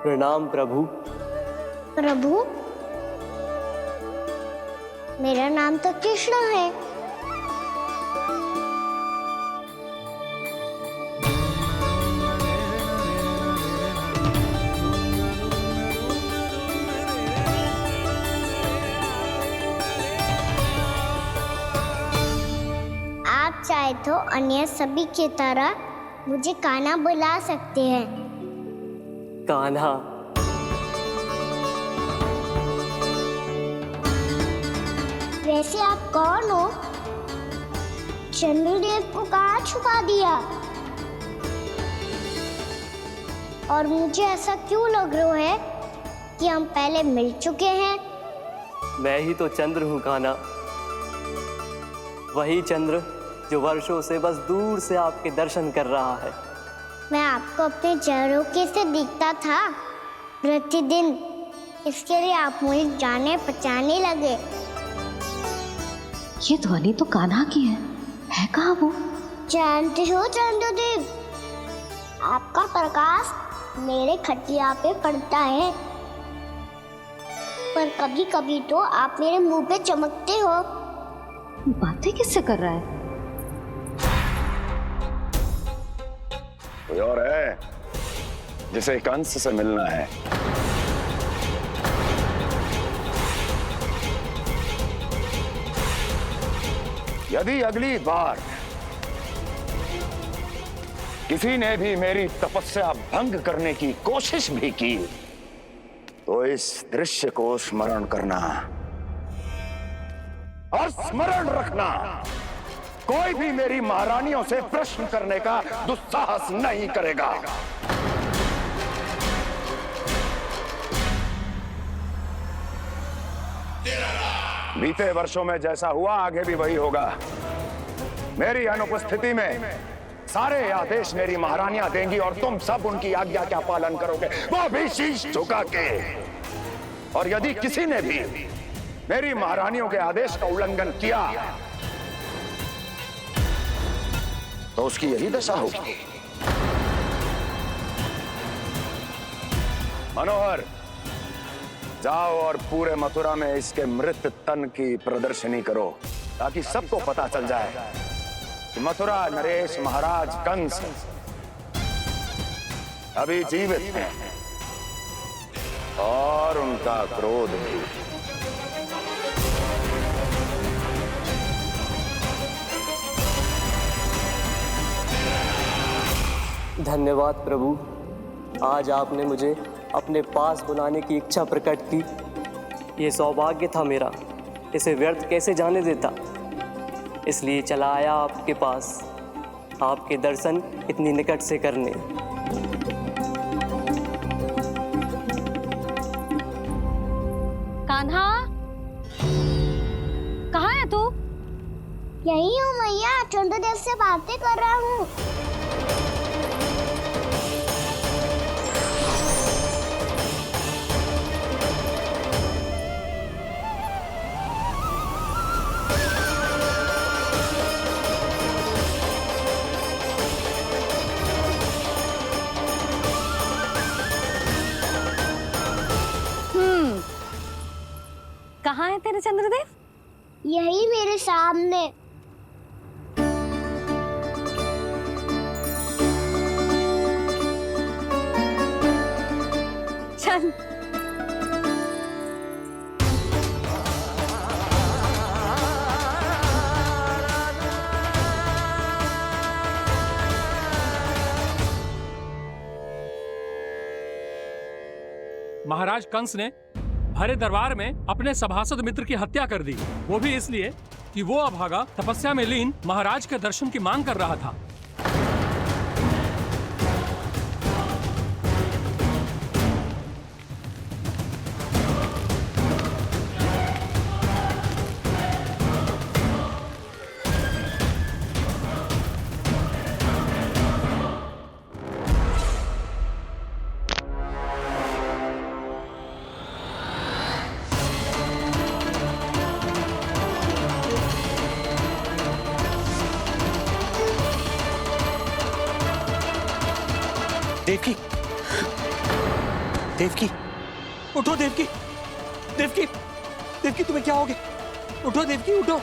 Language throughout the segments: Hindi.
प्रणाम प्रभु। प्रभु, मेरा नाम तो कृष्ण है। आप चाहे तो अन्य सभी की तरह मुझे कान्हा बुला सकते हैं। कान्हा? वैसे आप कौन हो? चंद्रदेव को कहाँ छुपा दिया? और मुझे ऐसा क्यों लग रहा है कि हम पहले मिल चुके हैं? मैं ही तो चंद्र हूँ कान्हा, वही चंद्र जो वर्षों से बस दूर से आपके दर्शन कर रहा है। मैं आपको अपने झरोखे से दिखता था प्रतिदिन, इसके लिए आप मुझे जाने पहचानने लगे। ये ध्वनि तो कान्हा की है कहाँ वो? जानते हो चंद्रदेव, आपका प्रकाश मेरे खटिया पे पड़ता है, पर कभी कभी तो आप मेरे मुंह पे चमकते हो। बातें किससे कर रहा है? कोई और है जिसे कंस से मिलना है? यदि अगली बार किसी ने भी मेरी तपस्या भंग करने की कोशिश भी की तो इस दृश्य को स्मरण करना और स्मरण रखना, कोई भी मेरी महारानियों से प्रश्न करने का दुस्साहस नहीं करेगा। बीते वर्षों में जैसा हुआ आगे भी वही होगा। मेरी अनुपस्थिति में सारे आदेश मेरी महारानियां देंगी और तुम सब उनकी आज्ञा का पालन करोगे, वो भी शीश झुका के। और यदि किसी ने भी मेरी महारानियों के आदेश का उल्लंघन किया तो उसकी यही दशा होगी। मनोहर, जाओ और पूरे मथुरा में इसके मृत तन की प्रदर्शनी करो ताकि सबको पता चल जाए कि मथुरा नरेश महाराज कंस अभी जीवित हैं और उनका क्रोध भी। धन्यवाद प्रभु, आज आपने मुझे अपने पास बुलाने की इच्छा प्रकट की। ये सौभाग्य था मेरा, इसे व्यर्थ कैसे जाने देता। इसलिए चला आया आपके पास, आपके दर्शन इतनी निकट से करने। कान्हा, कहाँ है तू? यही हूँ मैया, चंद्रदेव से बातें कर रहा हूँ। कहाँ है तेरे चंद्रदेव? यही मेरे सामने। चल। महाराज कंस ने भरे दरबार में अपने सभासद मित्र की हत्या कर दी, वो भी इसलिए कि वो अभागा तपस्या में लीन महाराज के दर्शन की मांग कर रहा था। देवकी, उठो देवकी, देवकी, देवकी तुम्हें क्या हो गया? उठो देवकी, उठो।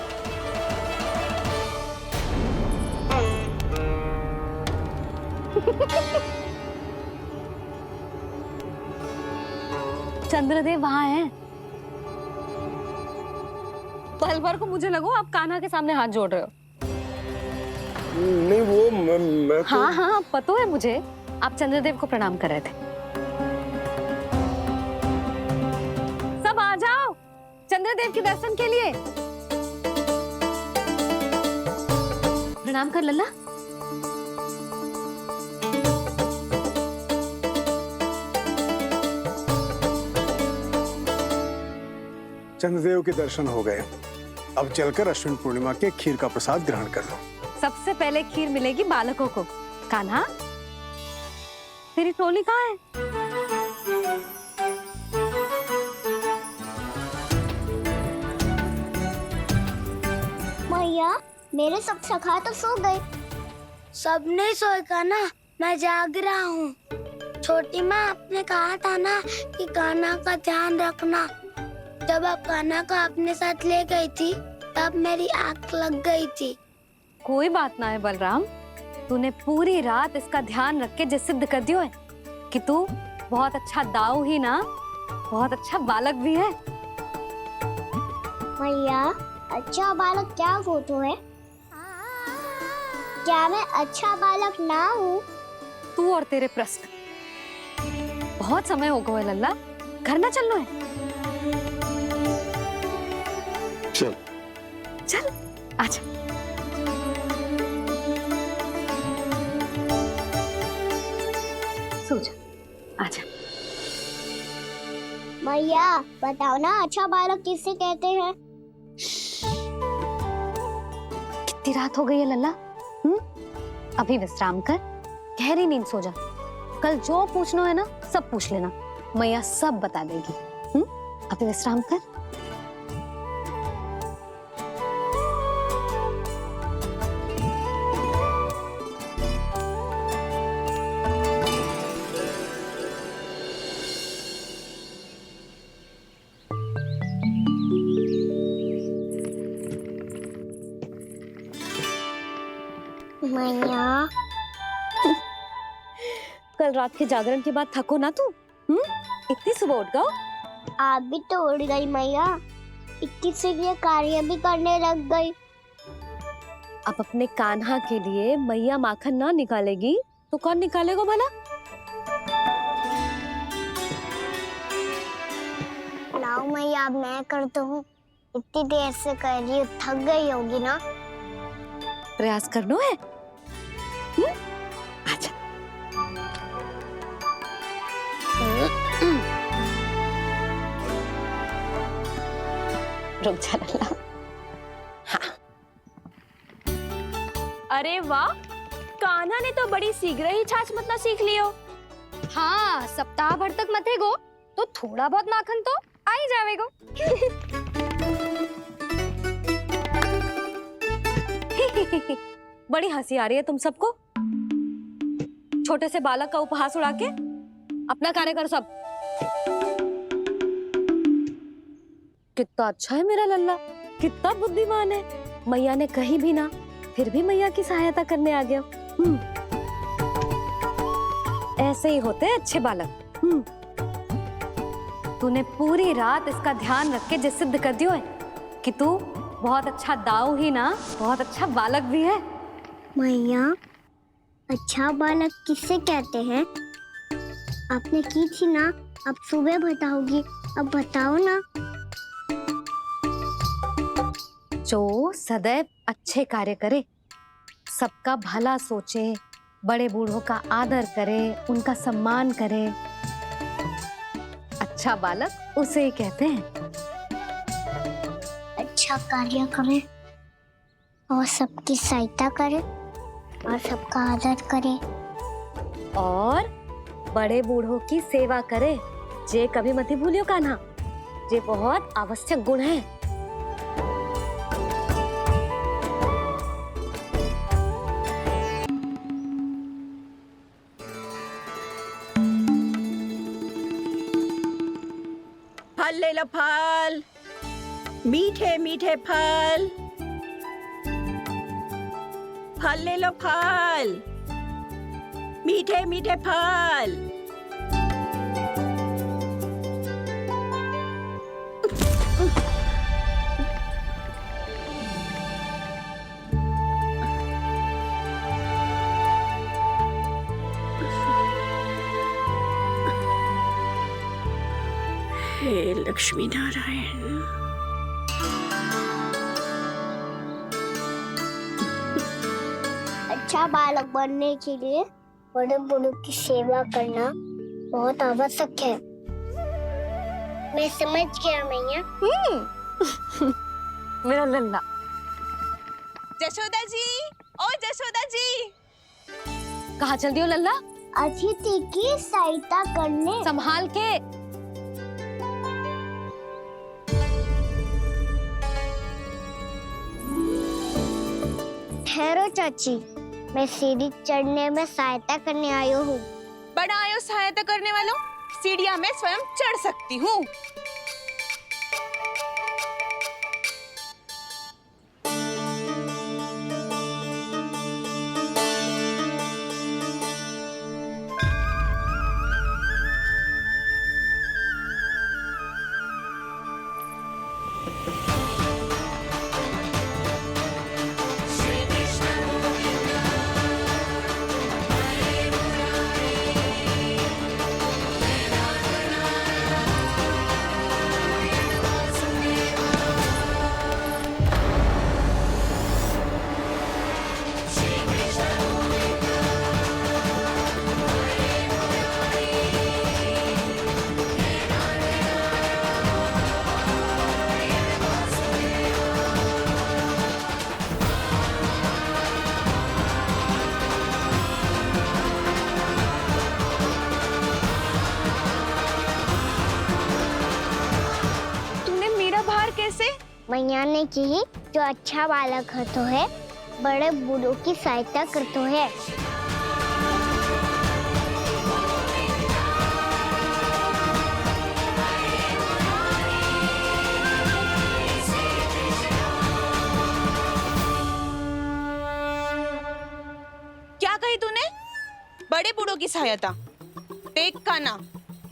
चंद्रदेव वहां हैं। पल भर को मुझे लगो आप कान्हा के सामने हाथ जोड़ रहे हो। नहीं वो मैं तो... हाँ हाँ पता है मुझे, आप चंद्रदेव को प्रणाम कर रहे थे। सब आ जाओ चंद्रदेव के दर्शन के लिए। प्रणाम कर लल्ला। चंद्रदेव के दर्शन हो गए, अब चलकर अश्विन पूर्णिमा के खीर का प्रसाद ग्रहण कर लो। सबसे पहले खीर मिलेगी बालकों को। कान्हा, तेरी टोली कहाँ है? मैया, मेरे सब सखा तो सो गए। सब नहीं सोए का ना, मैं जाग रहा हूँ। छोटी माँ आपने कहा था ना कि कान्हा का ध्यान रखना। जब आप कान्हा को अपने साथ ले गई थी तब मेरी आंख लग गई थी। कोई बात ना है बलराम, तूने पूरी रात इसका ध्यान रख के जो सिद्ध कर दियो है कि तू बहुत अच्छा दाऊ ही ना, बहुत अच्छा बालक भी है। मैया, अच्छा बालक क्या होता है? क्या मैं अच्छा बालक ना हूँ? तू और तेरे प्रश्न। बहुत समय हो गया लल्ला, घर ना चलना है। चल चल आजा। सो जा, आजा। मैया, बताओ ना अच्छा बालक किससे कहते हैं? कितनी रात हो गई है लल्ला? अभी विश्राम कर, गहरी नींद सो जा। कल जो पूछना है ना सब पूछ लेना, मैया सब बता देगी। अभी विश्राम कर। मैया, कल रात के जागरण के बाद थको ना तू? इतनी सुबह उठ गओ? आप भी तो उड़ गई मैया, इतनी से ये कार्य भी करने लग गई। अब अपने कान्हा के लिए मैया माखन ना निकालेगी तो कौन निकालेगा भला? लाओ मैया, अब मैं करता हूँ। इतनी देर से कर रही हूँ, थक गई होगी ना। प्रयास करना है। आजा। रुक जा लल्ला। अरे वाह, कान्हा ने तो बड़ी शीघ्र ही छाछ मतना सीख लियो। हाँ, सप्ताह भर तक मते गो तो थोड़ा बहुत माखन तो आ ही जावेगो। बड़ी हंसी आ रही है तुम सबको। छोटे से बालक का उपहास उड़ा के अपना कार्य करो सब। कितना अच्छा है मेरा लल्ला, कितना बुद्धिमान है। मैया ने कही भी ना, फिर भी मैया की सहायता करने आ गया। ऐसे ही होते हैं अच्छे बालक। तूने पूरी रात इसका ध्यान रख के जो सिद्ध कर दियो है कि तू बहुत अच्छा दाऊ ही ना, बहुत अच्छा बालक भी है। मैया, अच्छा बालक किससे कहते हैं? आपने की थी ना, अब सुबह बताओगी, अब बताओ ना। जो सदैव अच्छे कार्य करे, सबका भला सोचे, बड़े बूढ़ों का आदर करे, उनका सम्मान करे, अच्छा बालक उसे ही कहते हैं। अच्छा कार्य करे और सबकी सहायता करे और सबका आदर करे और बड़े बूढ़ों की सेवा करे। जे कभी मत भूलियो कान्हा, जे बहुत आवश्यक गुण है। फल ले लो, फल, मीठे मीठे फल, फल ले लो, फल, मीठे मीठे फल। हे लक्ष्मी नारायण। अच्छा बालक बनने के लिए बड़े बड़ों की सेवा करना बहुत आवश्यक है। मैं समझ गया मैया। मेरा लल्ला। जशोदा जी, ओ जशोदा जी, कहाँ चल दियो लल्ला? अतिथि की सहायता करने। संभाल के। ठहरो चाची, मैं सीढ़ी चढ़ने में सहायता करने आई हूँ। बड़ा आयो सहायता करने वालों, सीढ़ियाँ मैं स्वयं चढ़ सकती हूँ। मैया ने की जो अच्छा बालक होतो है बड़े बूढ़ों की सहायता करतो है। क्या कही तूने? बड़े बूढ़ों की सहायता? देख काना,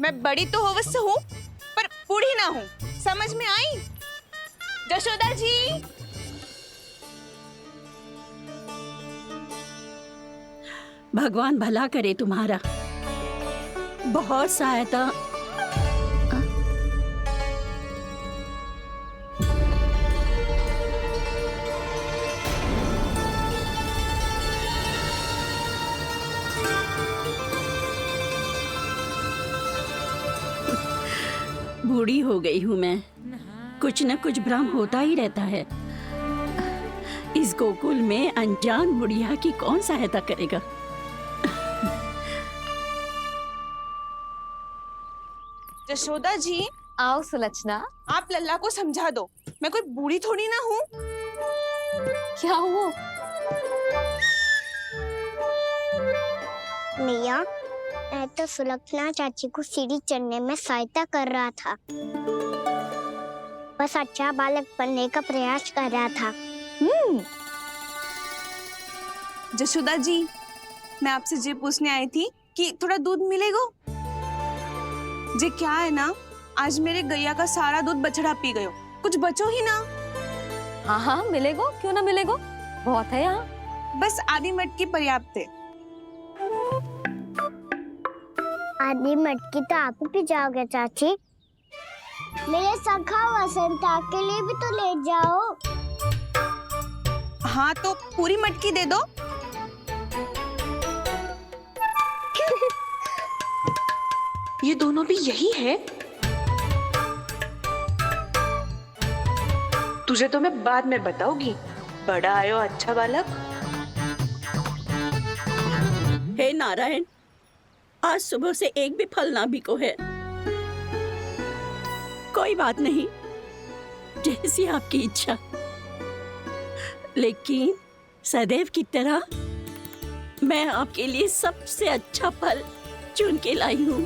मैं बड़ी तो अवश्य हूँ पर बूढ़ी ना हूँ, समझ में आई? जशोदा जी, भगवान भला करे तुम्हारा। बहुत सहायता। बूढ़ी हो गई हूँ मैं, कुछ न कुछ भ्रम होता ही रहता है। इस गोकुल में अनजान बुढ़िया की कौन सहायता करेगा? जशोदा जी, आओ सुलक्षणा। आप लल्ला को समझा दो, मैं कोई बूढ़ी थोड़ी ना हूँ। क्या हुआ? मैया, मैं तो सुलक्षणा चाची को सीढ़ी चढ़ने में सहायता कर रहा था, बस अच्छा बालक बनने का प्रयास कर रहा था। जशोदा जी, मैं आपसे ये पूछने आई थी कि थोड़ा दूध मिलेगा? जे क्या है ना, आज मेरे गैया का सारा दूध बछड़ा पी गयो, कुछ बचो ही ना। हाँ हाँ मिलेगो, क्यों ना मिलेगो, बहुत है यहाँ। बस आधी मटकी पर्याप्त है। आधी मटकी तो आप ही पी जाओगे चाची, मेरे सखा वसंता के लिए भी तो ले जाओ। हाँ तो पूरी मटकी दे दो। ये दोनों भी यही है? तुझे तो मैं बाद में बताऊंगी। बड़ा आयो अच्छा बालक। हे नारायण, आज सुबह से एक भी फल ना बिको है। कोई बात नहीं, जैसी आपकी इच्छा, लेकिन सदैव की तरह मैं आपके लिए सबसे अच्छा फल चुन के लाई हूँ।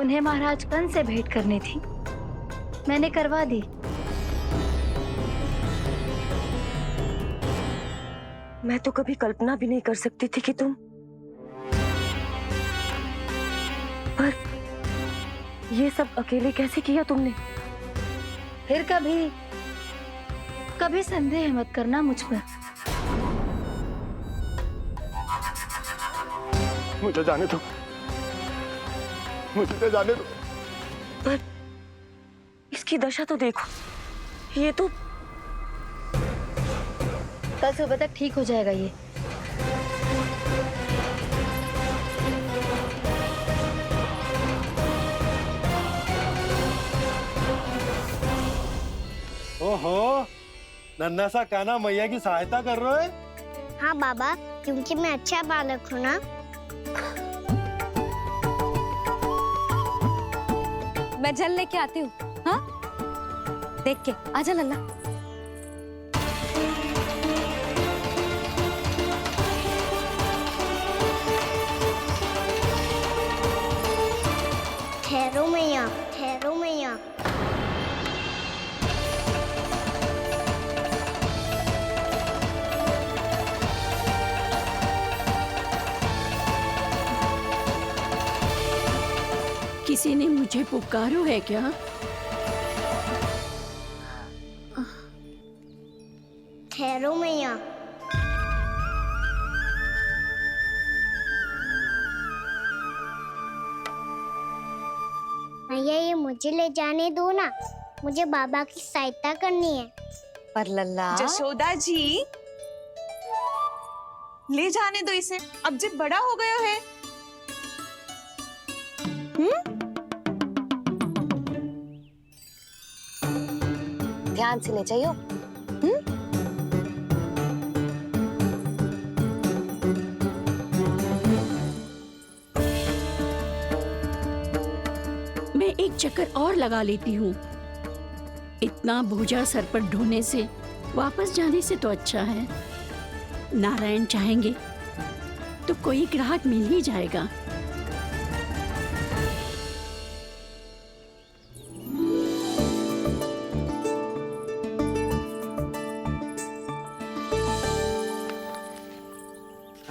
उन्हें महाराज कंस से भेंट करनी थी, मैंने करवा दी। मैं तो कभी कल्पना भी नहीं कर सकती थी कि तुम, पर ये सब अकेले कैसे किया तुमने? फिर कभी संदेह मत करना मुझ पर। मुझे जाने दो, मुझे जाने दो। पर इसकी दशा तो देखो, ये तो कल सुबह तक ठीक हो जाएगा ये। ओहो, नन्हा सा कान्हा मैया की सहायता कर रहे हो? हाँ बाबा, क्योंकि मैं अच्छा बालक हूँ ना। मैं जल लेके आती हूँ। हाँ, देख के आजा लल्ला। ठहरो मैया, ठहरो मैया। किसी ने मुझे पुकारो है क्या? ठहरो मैया। मैया ये मुझे ले जाने दो ना, मुझे बाबा की सहायता करनी है। पर लल्ला। जशोदा जी, ले जाने दो इसे, अब जब बड़ा हो गया है। ध्यान से ले जाइयो। मैं एक चक्कर और लगा लेती हूँ। इतना बोझा सर पर ढोने से वापस जाने से तो अच्छा है। नारायण चाहेंगे तो कोई ग्राहक मिल ही जाएगा।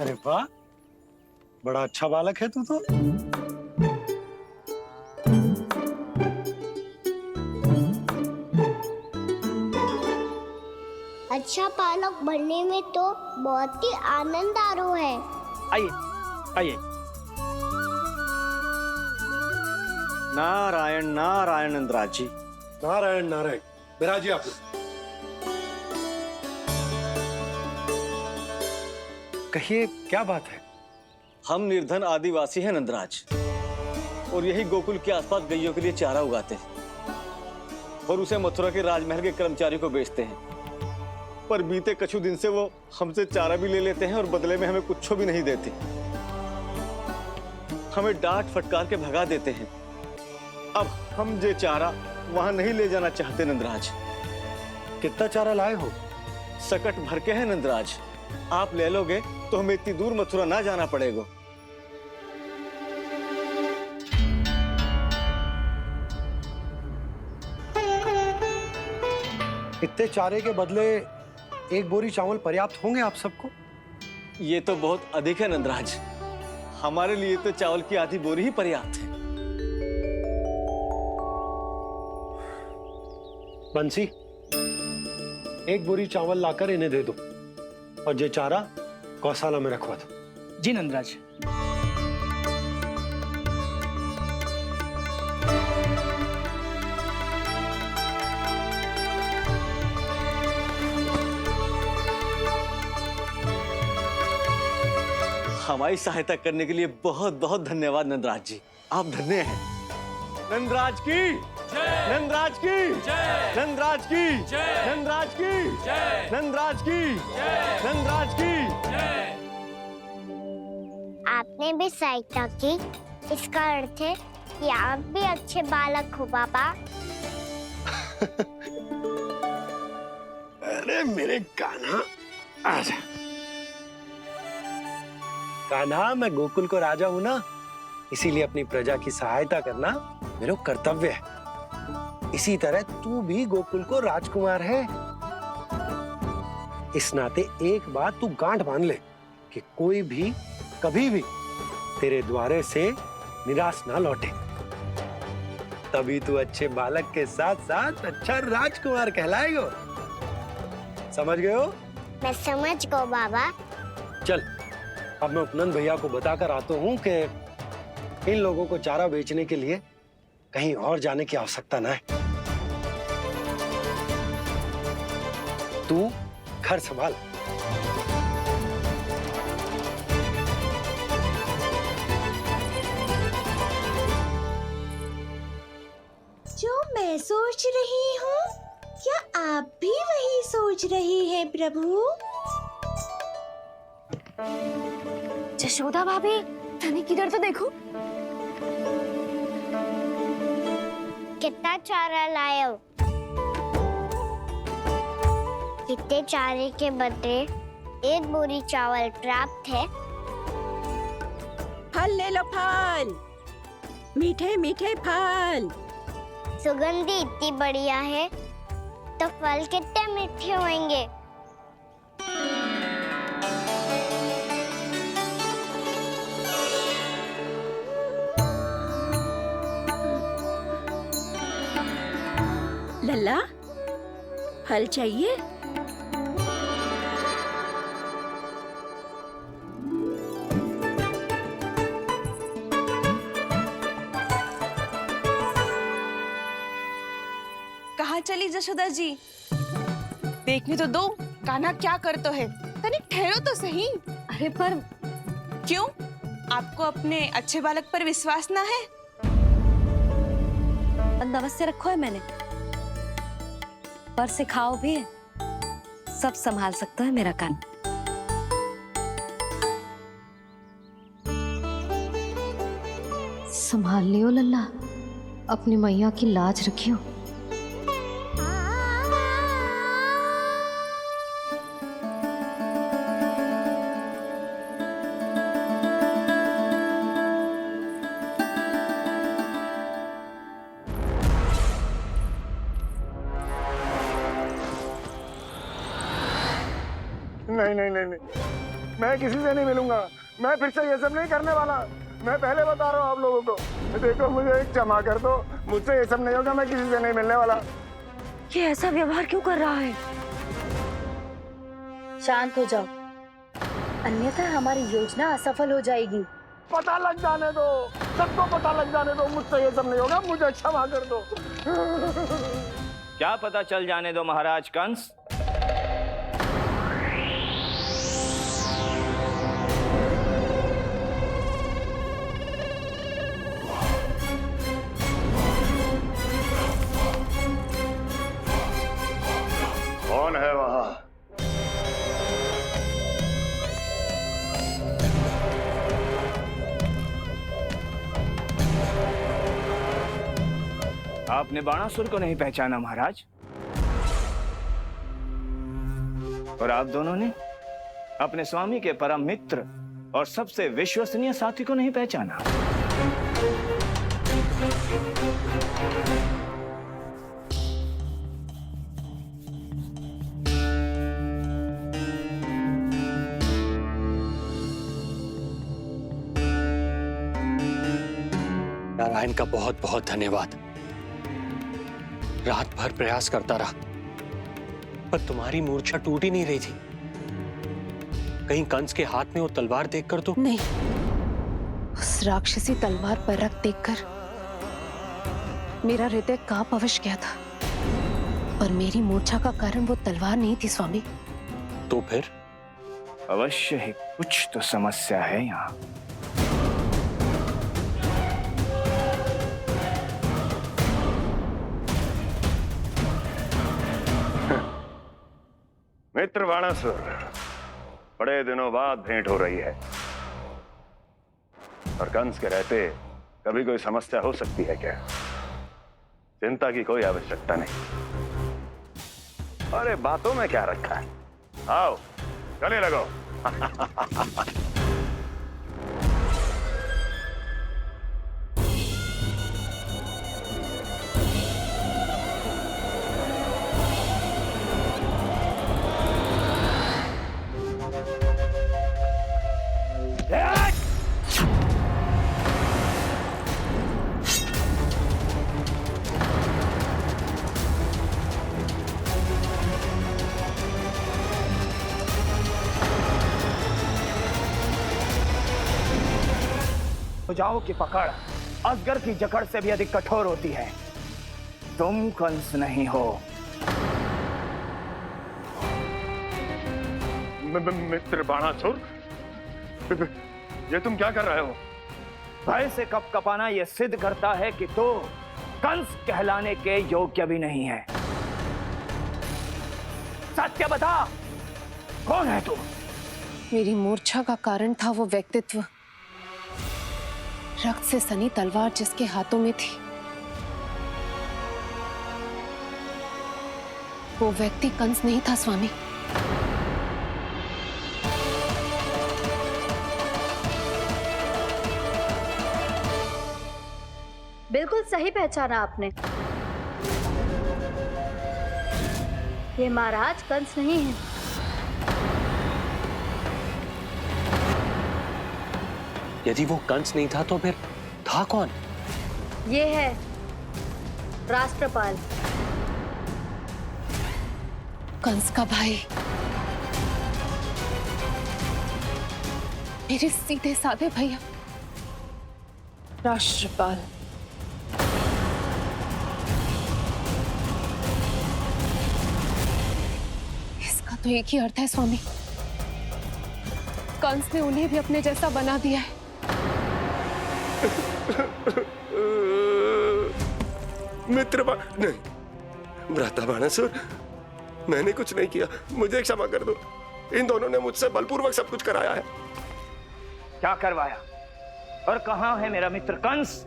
अरे वाह, बड़ा अच्छा बालक है तू तो। अच्छा बालक बनने में तो बहुत ही आनंद आ रहा है। आइए आइए। नारायण नारायण नंदराज जी। नारायण नारायण। विराजिए आप लोग। कहिए क्या बात है? हम निर्धन आदिवासी हैं नंदराज, और यही गोकुल के आसपास गैयों के लिए चारा उगाते हैं और उसे मथुरा के राजमहल के कर्मचारी को बेचते हैं। पर बीते कुछ दिन से वो हमसे चारा भी ले लेते हैं और बदले में हमें कुछ भी नहीं देते। हमें डांट फटकार के भगा देते हैं। अब हम ये चारा वहां नहीं ले जाना चाहते नंदराज। कितना चारा लाए हो? सकट भर के है नंदराज। आप ले लोगे तो हमें इतनी दूर मथुरा ना जाना पड़ेगा। इतने चारे के बदले एक बोरी चावल पर्याप्त होंगे आप सबको? ये तो बहुत अधिक है नंदराज। हमारे लिए तो चावल की आधी बोरी ही पर्याप्त है। बंसी, एक बोरी चावल लाकर इन्हें दे दो और ये चारा गौशाला में रखवा दो। जी नंदराज। हमारी सहायता करने के लिए बहुत बहुत धन्यवाद नंदराज जी। आप धन्य हैं। नंदराज की जय, नंदराज की जय, नंदराज की जय, नंदराज की जय, नंदराज की जय, नंदराज की जय। आपने भी सहायता की, इसका अर्थ है कि आप भी अच्छे बालक हो बाबा। अरे मेरे कान्हा, आजा। कान्हा, मैं गोकुल को राजा हूं ना, इसीलिए अपनी प्रजा की सहायता करना मेरा कर्तव्य है। इसी तरह तू भी गोकुल को राजकुमार है। इस नाते एक बात तू गांठ बांध ले कि कोई भी कभी भी तेरे द्वारे से निराश ना लौटे। तभी तू अच्छे बालक के साथ साथ अच्छा राजकुमार कहलाएगा। समझ गए हो? मैं समझ गो बाबा। चल अब मैं उपनंद भैया को बताकर आता हूँ कि इन लोगों को चारा बेचने के लिए कहीं और जाने की आवश्यकता ना है। तू घर संभाल। जो मैं सोच रही हूँ, क्या आप भी वही सोच रही हैं प्रभु? जशोदा भाभी, तनिक इधर तो देखो। कितना चारा लाए हो? कितने चारे के बदले 1 बोरी चावल प्राप्त है। फल ले लो, फल, मीठे मीठे फल। सुगंधी इतनी बढ़िया है तो फल कितने मीठे होंगे। लल्ला, फल चाहिए? कहाँ चली जशोदा जी? देखने तो दो कान्हा क्या करते है। तनिक ठहरो तो सही। अरे पर क्यों? आपको अपने अच्छे बालक पर विश्वास ना है? बंदोबस्त से रखो है मैंने, पर सिखाओ भी है। सब संभाल सकता है मेरा कान। संभाल लियो लल्ला, अपनी मैया की लाज रखियो। नहीं नहीं नहीं नहीं, मैं किसी से नहीं मिलूंगा। मैं फिर से ये सब नहीं करने वाला। मैं पहले बता रहा हूँ आप लोगों को। देखो मुझे एक क्षमा कर दो, मुझसे ये सब नहीं होगा। मैं किसी से नहीं मिलने वाला। ये ऐसा व्यवहार क्यों कर रहा है? शांत हो जाओ, अन्यथा हमारी योजना असफल हो जाएगी। पता लग जाने दो, सबको पता लग जाने दो। मुझसे ये सब नहीं होगा, मुझे क्षमा कर दो। क्या पता चल जाने दो महाराज कंस? कौन है वहां? आपने बाणासुर को नहीं पहचाना महाराज? और आप दोनों ने अपने स्वामी के परम मित्र और सबसे विश्वसनीय साथी को नहीं पहचाना? नारायण का बहुत बहुत धन्यवाद। रात भर प्रयास करता रहा, पर तुम्हारी मूर्छा टूट ही नहीं रही थी। कहीं कंस के हाथ में वो तलवार देखकर तो नहीं, उस राक्षसी तलवार पर रख देखकर मेरा हृदय कांप अवश्य गया था, पर मेरी मूर्छा का कारण वो तलवार नहीं थी स्वामी। तो फिर? अवश्य ही कुछ तो समस्या है यहाँ। मित्र बाणासुर, बड़े दिनों बाद भेंट हो रही है और कंस के रहते कभी कोई समस्या हो सकती है क्या? चिंता की कोई आवश्यकता नहीं। अरे बातों में क्या रखा है? आओ गले लगो। भुजाओं की पकड़ अजगर की जकड़ से भी अधिक कठोर होती है। तुम कंस नहीं हो। मित्र बाणासुर, ये तुम क्या कर रहे हो? भय से कपकपाना यह सिद्ध करता है कि तू कंस कहलाने के योग्य भी नहीं है। सत्य बता, कौन है तू? मेरी मूर्छा का कारण था वो व्यक्तित्व, रक्त से सनी तलवार जिसके हाथों में थी। वो व्यक्ति कंस नहीं था स्वामी। बिल्कुल सही पहचाना आपने। ये महाराज कंस नहीं है। यदि वो कंस नहीं था तो फिर था कौन? ये है राष्ट्रपाल, कंस का भाई, मेरे सीधे साधे भैया राष्ट्रपाल। इसका तो एक ही अर्थ है स्वामी, कंस ने उन्हें भी अपने जैसा बना दिया है। नहीं, भ्राता बाणासुर, मैंने कुछ नहीं किया, मुझे क्षमा कर दो। इन दोनों ने मुझसे बलपूर्वक सब कुछ कराया है। क्या करवाया और कहां है मेरा मित्र कंस?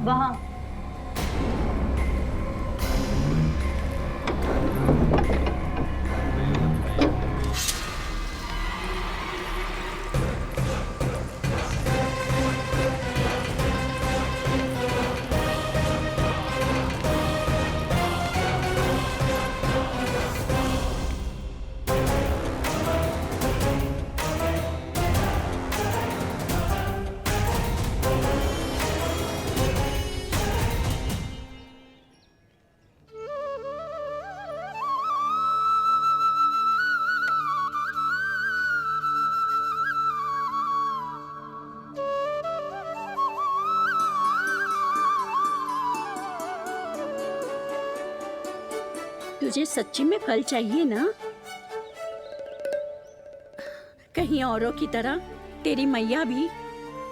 वहां। तुझे सच्ची में फल चाहिए ना? कहीं औरों की तरह तेरी मैया भी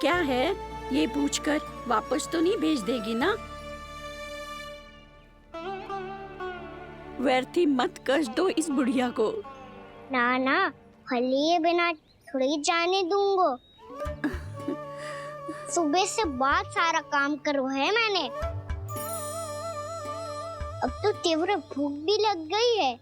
क्या है ये पूछकर वापस तो नहीं भेज देगी ना? व्यर्थ ही मत कष्ट दो इस बुढ़िया को। ना ना, फल लिए बिना थोड़ी जाने दूंगो। सुबह से बहुत सारा काम करो है मैंने। अब तो तीव्र भूख भी लग गई है।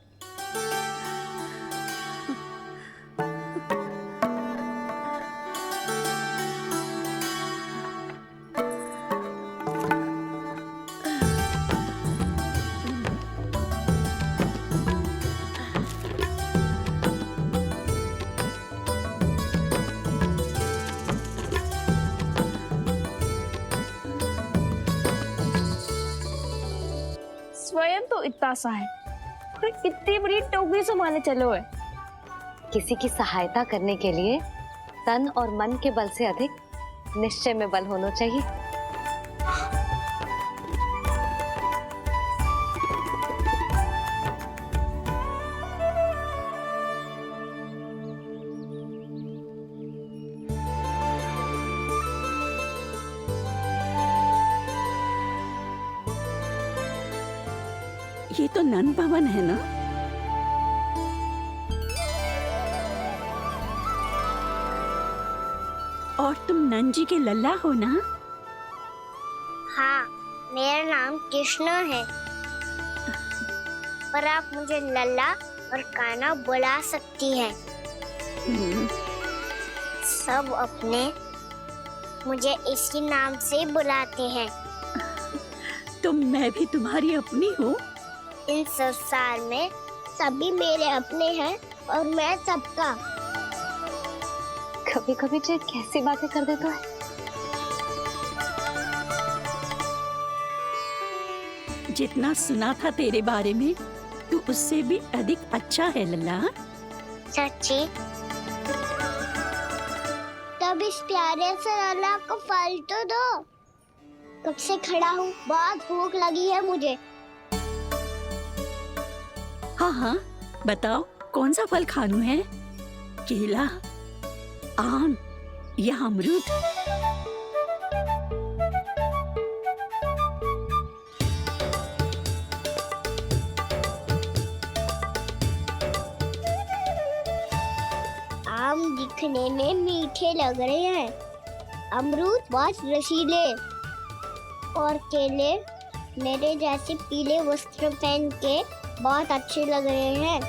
स्वयं तो इतना सा है, कोई कितनी बड़ी टोकरी संभालने चलो है। किसी की सहायता करने के लिए तन और मन के बल से अधिक निश्चय में बल होना चाहिए। ये तो नन भवन है ना? और तुम नंद जी के लल्ला हो ना? हाँ, मेरा नाम कृष्ण है, पर आप मुझे लल्ला और कान्हा बुला सकती हैं। सब अपने मुझे इसी नाम से बुलाते हैं। तो मैं भी तुम्हारी अपनी हूँ। इन संसार में सभी मेरे अपने हैं और मैं सबका। कभी कभी जो कैसी बातें कर देता है। जितना सुना था तेरे बारे में तू उससे भी अधिक अच्छा है लल्ला। सच्ची? तब इस प्यारे से लल्ला को फल तो दो। कब से खड़ा हूँ, बहुत भूख लगी है मुझे। हाँ हाँ बताओ कौन सा फल खानू है? केला, आम या अमरूद? आम दिखने में मीठे लग रहे हैं, अमरूद बहुत रसीले और केले मेरे जैसे पीले वस्त्र पहन के बहुत अच्छे लग रहे हैं।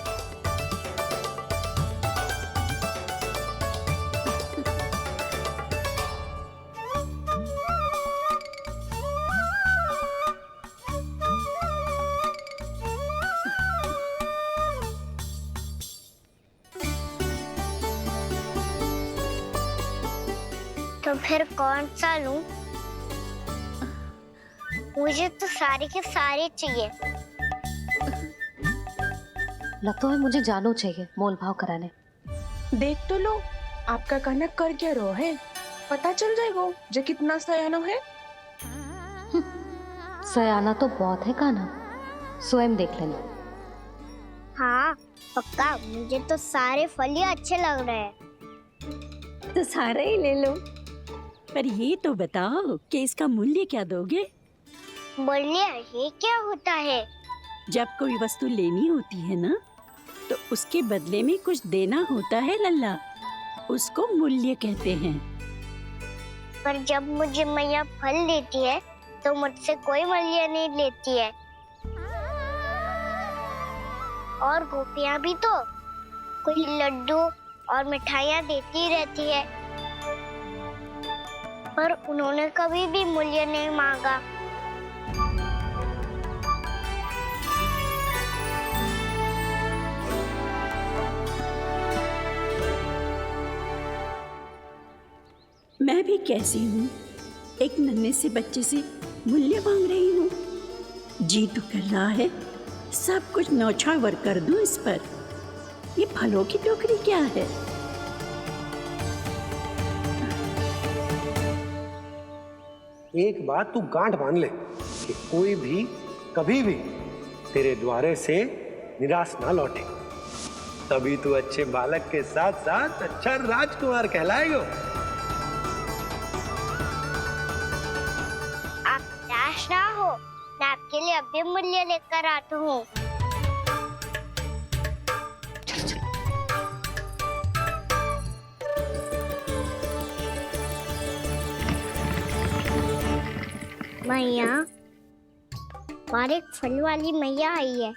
तो फिर कौन सा लूं? मुझे तो सारे के सारे चाहिए। लगता है मुझे जानो चाहिए मोल भाव कराने। देख तो लो आपका कहना कर क्या रो है, पता चल जाएगा जो कितना सयाना है। सयाना तो बहुत है कान्हा, स्वयं देख लेना। हाँ पक्का, मुझे तो सारे फल ही अच्छे लग रहे हैं। तो सारे ही ले लो। पर ये तो बताओ कि इसका मूल्य क्या दोगे? मूल्य ये क्या होता है? जब कोई वस्तु लेनी होती है ना तो उसके बदले में कुछ देना होता है लल्ला, उसको मूल्य कहते हैं। पर जब मुझे मैया फल देती है तो मुझसे कोई मूल्य नहीं लेती है। और गोपियां भी तो कोई लड्डू और मिठाइयाँ देती रहती है, पर उन्होंने कभी भी मूल्य नहीं मांगा। मैं भी कैसी हूँ, एक नन्हे से बच्चे से मूल्य मांग रही हूँ। जी तो कर रहा है सब कुछ न्यौछावर कर दूं इस पर। ये फलों की टोकरी क्या है? एक बात तू गांठ बांध ले कि कोई भी कभी भी तेरे द्वारे से निराश ना लौटे, तभी तू अच्छे बालक के साथ साथ अच्छा राजकुमार कहलाएगा। आप निराश ना हो, मैं आपके लिए अभी मूल्य लेकर आता हूँ। मैया, हमारे एक फल वाली मैया आई है,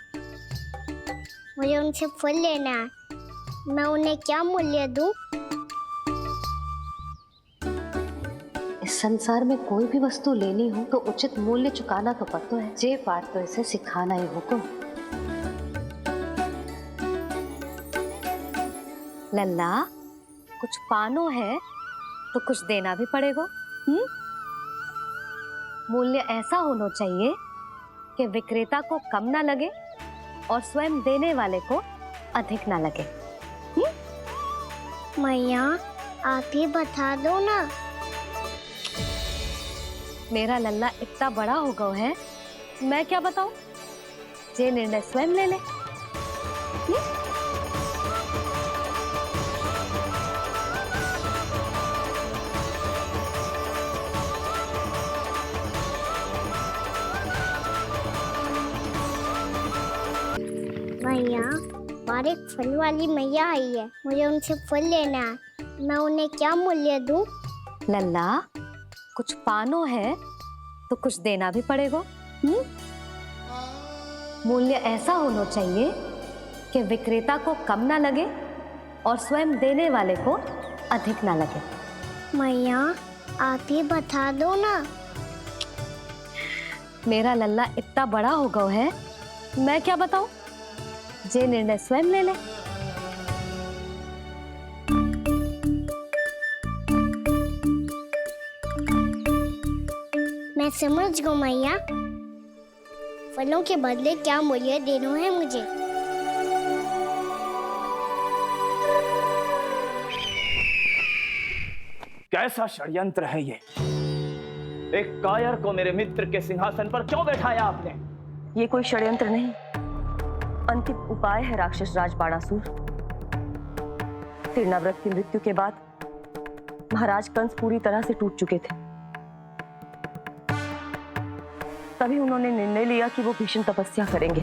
मुझे उनसे फल लेना है। मैं उन्हें क्या मूल्य दूं? इस संसार में कोई भी वस्तु लेनी हो तो उचित मूल्य चुकाना तो पड़ता है। जे पाठ तो इसे सिखाना ही हुक्म। लल्ला, कुछ पानो है तो कुछ देना भी पड़ेगा। मूल्य ऐसा होना चाहिए कि विक्रेता को कम ना लगे और स्वयं देने वाले को अधिक ना लगे। मैया, आप ही बता दो ना। मेरा लल्ला इतना बड़ा हो गया है, मैं क्या बताऊं? ये निर्णय स्वयं ले ले। मैया, हमारे एक फल वाली मैया आई है, मुझे उनसे फल लेना है। मैं उन्हें क्या मूल्य दूं? लल्ला, कुछ पानो है तो कुछ देना भी पड़ेगा। मूल्य ऐसा होना चाहिए कि विक्रेता को कम ना लगे और स्वयं देने वाले को अधिक ना लगे। मैया, आप ही बता दो ना। मेरा लल्ला इतना बड़ा हो गया है, मैं क्या बताऊं? ये निर्णय स्वयं ले ले। मैं समझ गई मैया। फलों के बदले क्या मूल्य देना है मुझे। कैसा षड्यंत्र है ये? एक कायर को मेरे मित्र के सिंहासन पर क्यों बैठाया आपने? ये कोई षड्यंत्र नहीं, अंतिम उपाय है राक्षस राज बाणासुर। तीर्णाव्रत की मृत्यु के बाद महाराज कंस पूरी तरह से टूट चुके थे। तभी उन्होंने निर्णय लिया कि वो भीषण तपस्या करेंगे।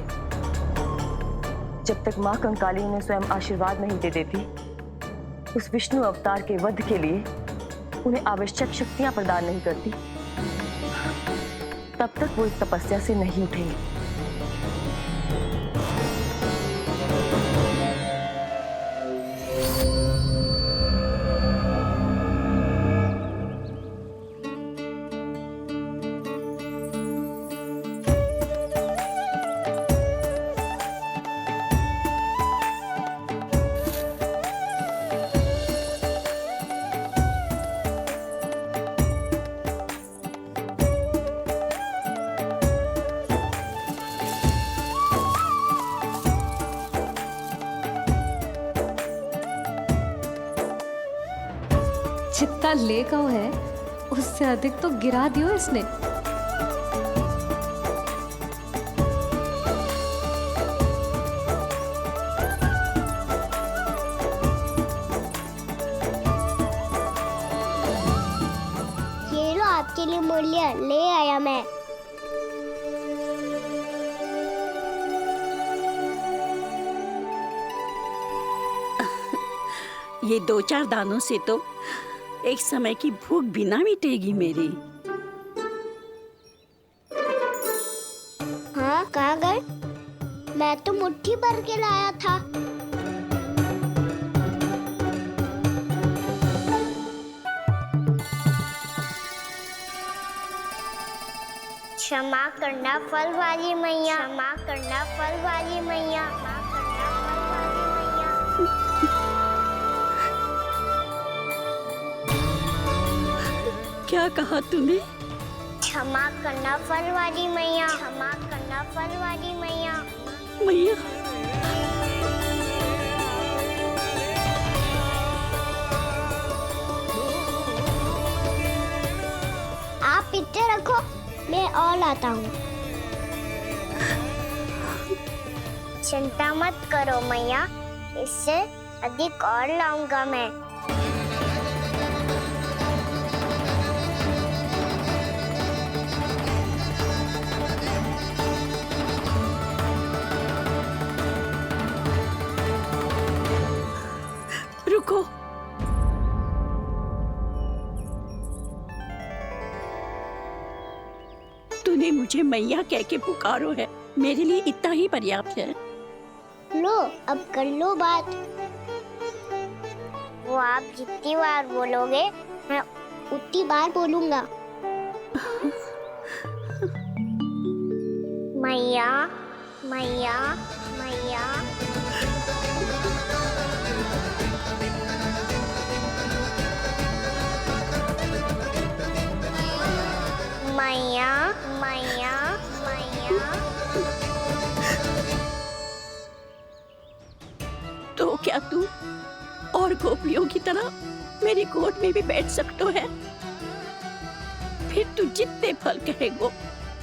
जब तक मां कंकाली उन्हें स्वयं आशीर्वाद नहीं दे देती, उस विष्णु अवतार के वध के लिए उन्हें आवश्यक शक्तियां प्रदान नहीं करती, तब तक वो इस तपस्या से नहीं उठेंगे। जितना लेगा है उससे अधिक तो गिरा दियो इसने। ये लो आपके लिए मूल्य ले आया मैं। ये 2-4 दानों से तो एक समय की भूख भी ना मिटेगी मेरी। हाँ, कहाँ गए? मैं तो मुट्ठी भर के लाया था। क्षमा करना फल वाली मैया, क्षमा करना फल वाली मैया, क्षमा करना फल वाली मैया। क्या कहा तूने? क्षमा करना फल वाली मैया, क्षमा करना फल वाली मैया। मैया, आप इतने रखो, मैं और लाता हूँ। चिंता मत करो मैया, इससे अधिक और लाऊंगा मैं। रुको, तूने मुझे मैया कह के पुकारो है, मेरे लिए इतना ही पर्याप्त है। लो, अब कर लो बात। वो आप जितनी बार बोलोगे मैं उतनी बार बोलूंगा। मैया, मैया, मैया। मैया, मैया, मैया। तो क्या तू और गोपियों की तरह मेरी गोद में भी बैठ सकते है? फिर तू जितने फल कहेगो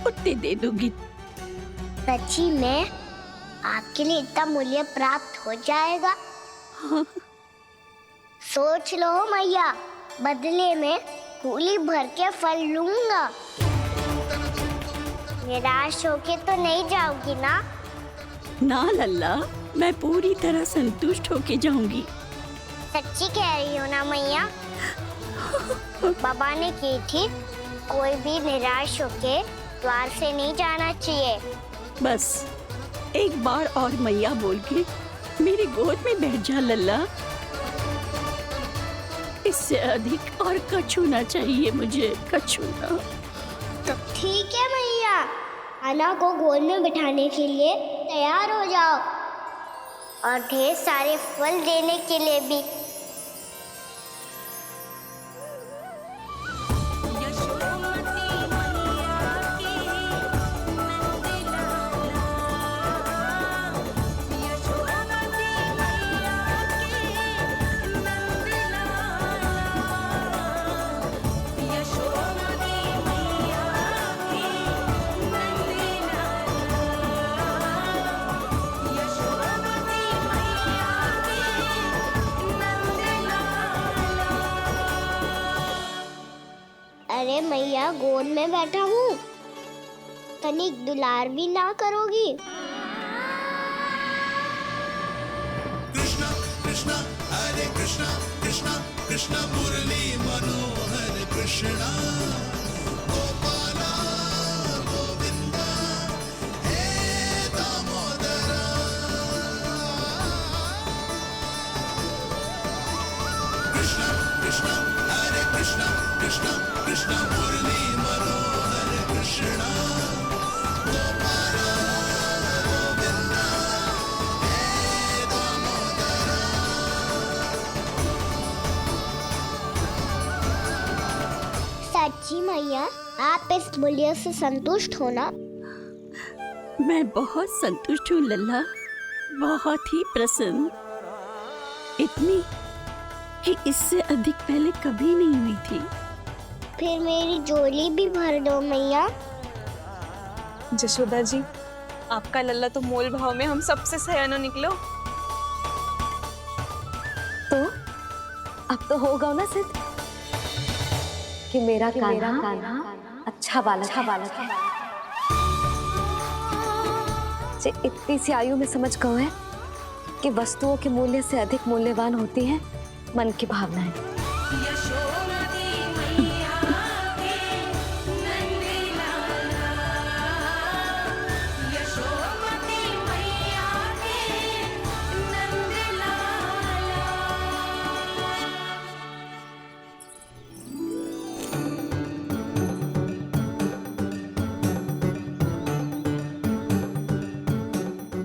उतने दे दूंगी। सच्ची में आपके लिए इतना मूल्य प्राप्त हो जाएगा? हाँ। सोच लो मैया, बदले में कूली भर के फल लूंगा। निराश होके तो नहीं जाओगी ना? ना लल्ला, मैं पूरी तरह संतुष्ट होके जाऊंगी। सच्ची कह रही हो ना मैया? बाबा ने की थी, कोई भी निराश होके द्वार से नहीं जाना चाहिए। बस एक बार और मैया बोल के मेरी गोद में बैठ जा लल्ला। इससे अधिक और कछु ना चाहिए मुझे, कछु ना। तो ठीक है मैया, अन्ना को गोद में बिठाने के लिए तैयार हो जाओ और ढेर सारे फल देने के लिए भी। गोद में बैठा हूँ, तनिक दुलार भी ना करोगी? कृष्णा कृष्णा हरे कृष्णा कृष्णा कृष्णा मुरली मनोहर कृष्णा गोपाला गोविंदा हे दामोदरा। कृष्णा कृष्णा हरे कृष्णा कृष्णा कृष्णा मुरली मनोहर कृष्णा गोपाला गोविंदा हे दामोदरा। सच्ची मैया, आप इस बुढ़िया से संतुष्ट हो ना? मैं बहुत संतुष्ट हूँ लल्ला, बहुत ही प्रसन्न। इतनी कि इससे अधिक पहले कभी नहीं हुई थी। फिर मेरी झोली भी भर दो मैया। जशोदा जी, आपका लल्ला तो मोल भाव में हम सबसे सयाना निकलो। तो अब तो होगा ना सिद्ध कि मेरा कान्हा अच्छा बालक है। जे इतनी सी आयु में समझ गए हैं कि वस्तुओं के मूल्य से अधिक मूल्यवान होती है मन की भावनाएं।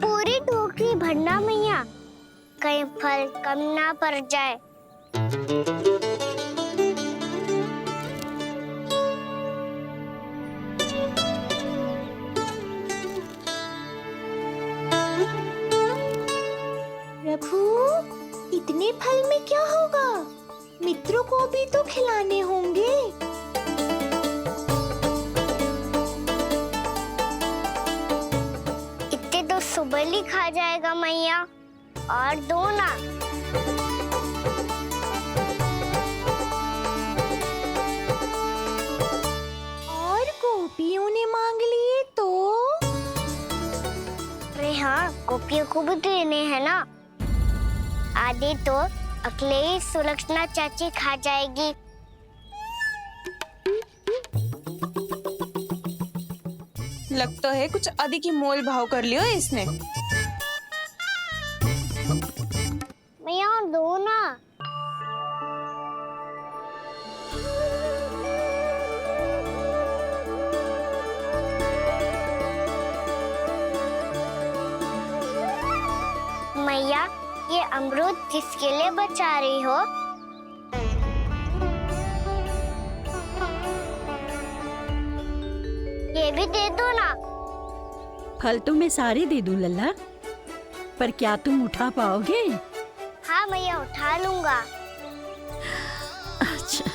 पूरी टोकरी भरना मैया, कहीं फल कम ना पड़ जाए। प्रभु, इतने फल में क्या होगा? मित्रों को भी तो खिलाने होंगे। इतने तो सुबह ही खा जाएगा मैया, और दो ना। और गोपियों ने मांग लिए तो? अरे हाँ, गोपियों को भी देने हैं ना। आधे तो अकेले सुलक्षणा चाची खा जाएगी। लगता है कुछ अधिक ही मोल भाव कर लियो इसने। मैया और दो ना। मैया, ये अमरूद किसके लिए बचा रही हो? ये भी दे दो ना। फल तो मैं सारे दे दूं लल्ला, पर क्या तुम उठा पाओगे? हाँ मैया, उठा लूंगा। अच्छा।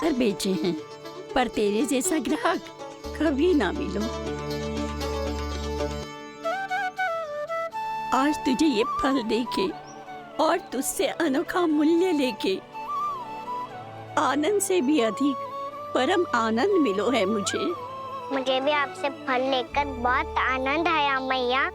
पर बेचे हैं, पर तेरे जैसा ग्राहक कभी ना मिलो। आज तुझे ये फल देके और तुझसे अनोखा मूल्य लेके आनंद से भी अधिक परम आनंद मिलो है मुझे। मुझे भी आपसे फल लेकर बहुत आनंद आया मैया।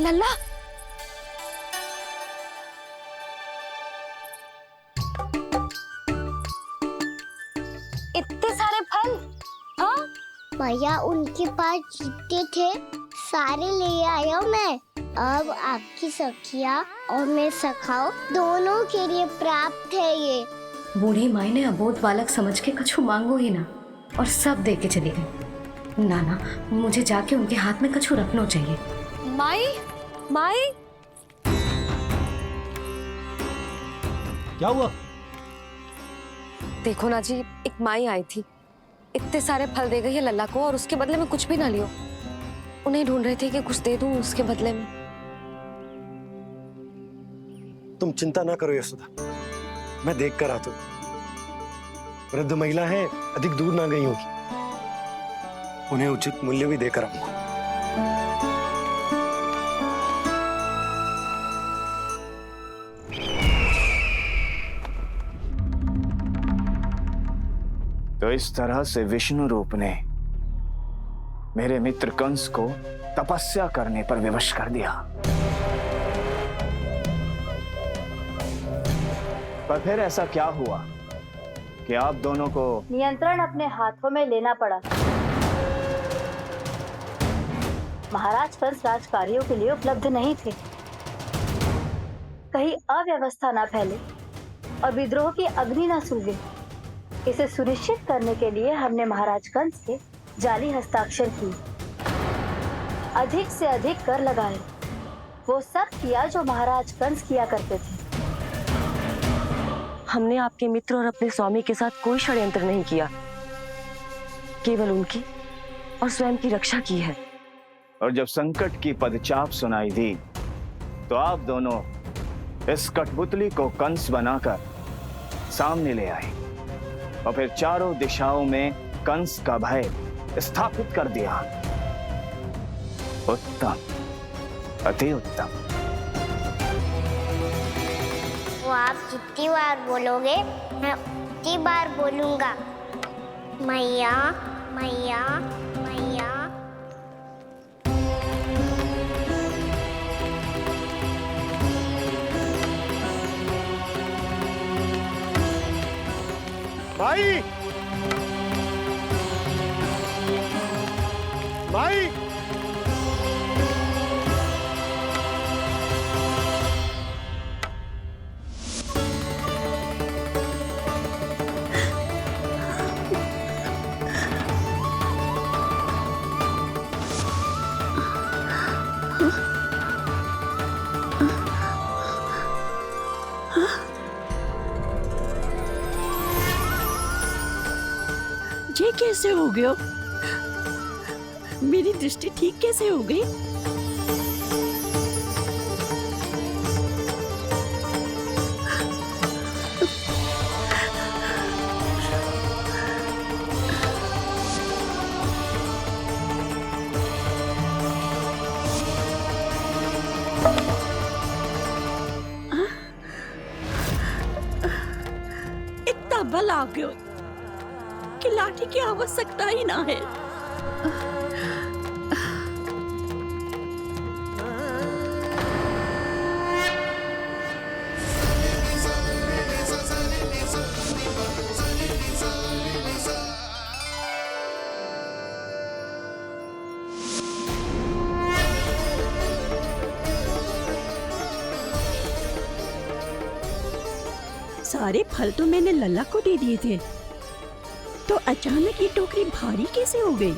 लल्ला, इतने सारे फल? हाँ भैया, उनके पास जितने थे सारे ले आया मैं। अब आपकी सखिया और मैं सखाओ दोनों के लिए प्राप्त है ये। बूढ़ी माई ने अबोध बालक समझ के कछु मांगो ही ना और सब दे के चली गई। नाना, मुझे जाके उनके हाथ में कछु रखना चाहिए। माई, माई, क्या हुआ? देखो ना जी, एक माई आई थी, इतने सारे फल दे गई है लल्ला को और उसके बदले में कुछ भी ना लियो। उन्हें ढूंढ रहे थे कि कुछ दे दूं उसके बदले में। तुम चिंता ना करो यशोदा, मैं देख कर आता हूं। वृद्ध महिला है, अधिक दूर ना गई होगी, उन्हें उचित मूल्य भी देकर आऊंगा। तो इस तरह से विष्णु रूप ने मेरे मित्र कंस को तपस्या करने पर विवश कर दिया। पर फिर ऐसा क्या हुआ कि आप दोनों को नियंत्रण अपने हाथों में लेना पड़ा? महाराज कंस राजकार्यों के लिए उपलब्ध नहीं थे। कहीं अव्यवस्था न फैले और विद्रोह की अग्नि न सूझे, इसे सुनिश्चित करने के लिए हमने महाराज कंस के जाली हस्ताक्षर किए, अधिक से अधिक कर लगाए। वो सब किया जो महाराज कंस किया करते थे। हमने आपके मित्र और अपने स्वामी के साथ कोई षड्यंत्र नहीं किया, केवल उनकी और स्वयं की रक्षा की है। और जब संकट की पदचाप सुनाई दी तो आप दोनों इस कठपुतली को कंस बनाकर सामने ले आए और फिर चारों दिशाओं में कंस का भय स्थापित कर दिया। उत्तम, अति उत्तम। वो आप जितनी बार बोलोगे मैं उतनी बार बोलूंगा। मैया मैया मैया। माई, माई, ये कैसे हो गया? मेरी दृष्टि ठीक कैसे हो गई? इतना बल आ गया कि लाठी की आवश्यकता ही ना है। सारे फल तो मैंने लल्ला को दे दिए थे, तो अचानक ये टोकरी भारी कैसे हो गई?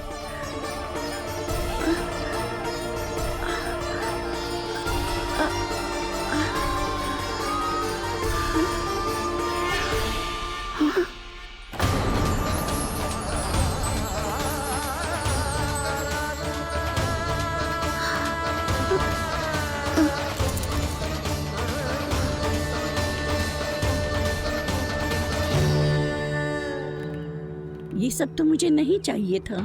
ये सब तो मुझे नहीं चाहिए था।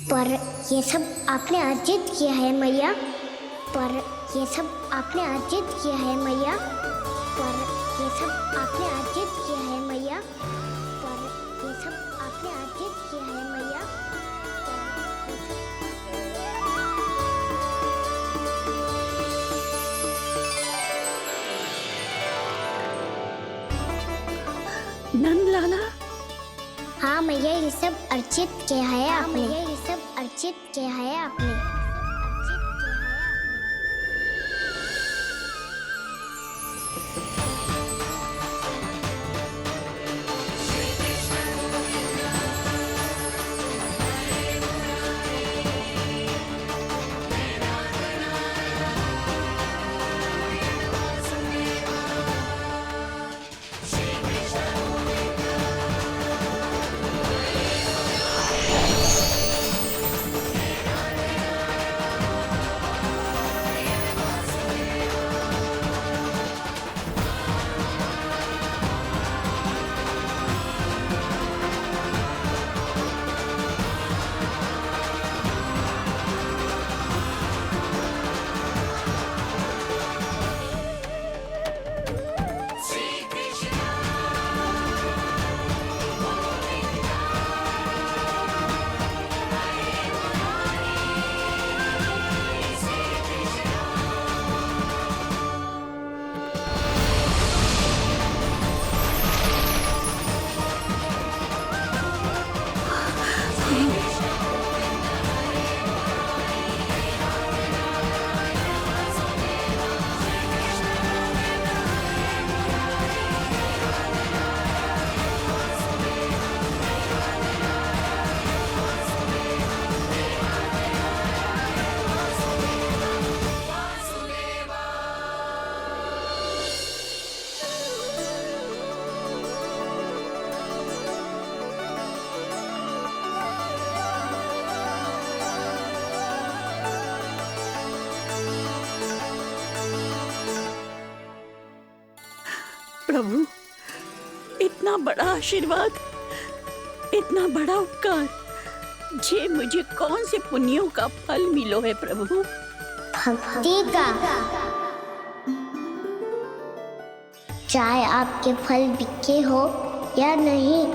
पर ये सब आपने अर्जित किया है मैया। पर ये सब आपने अर्जित किया है मैया। पर ये सब आपने अर्जित किया है मैया। पर ये सब आपने अर्जित किया है मैया। नंद लाला। हाँ मैया, ये सब अर्जित किया है आपने। ये सब अर्जित किया है आपने। प्रभु, इतना बड़ा आशीर्वाद, इतना बड़ा उपकार, जे मुझे कौन से पुण्यों का फल मिलो है प्रभु? भक्ति का। चाहे आपके फल बिके हो या नहीं,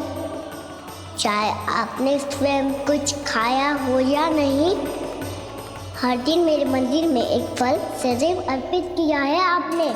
चाहे आपने स्वयं कुछ खाया हो या नहीं, हर दिन मेरे मंदिर में एक फल सदैव अर्पित किया है आपने।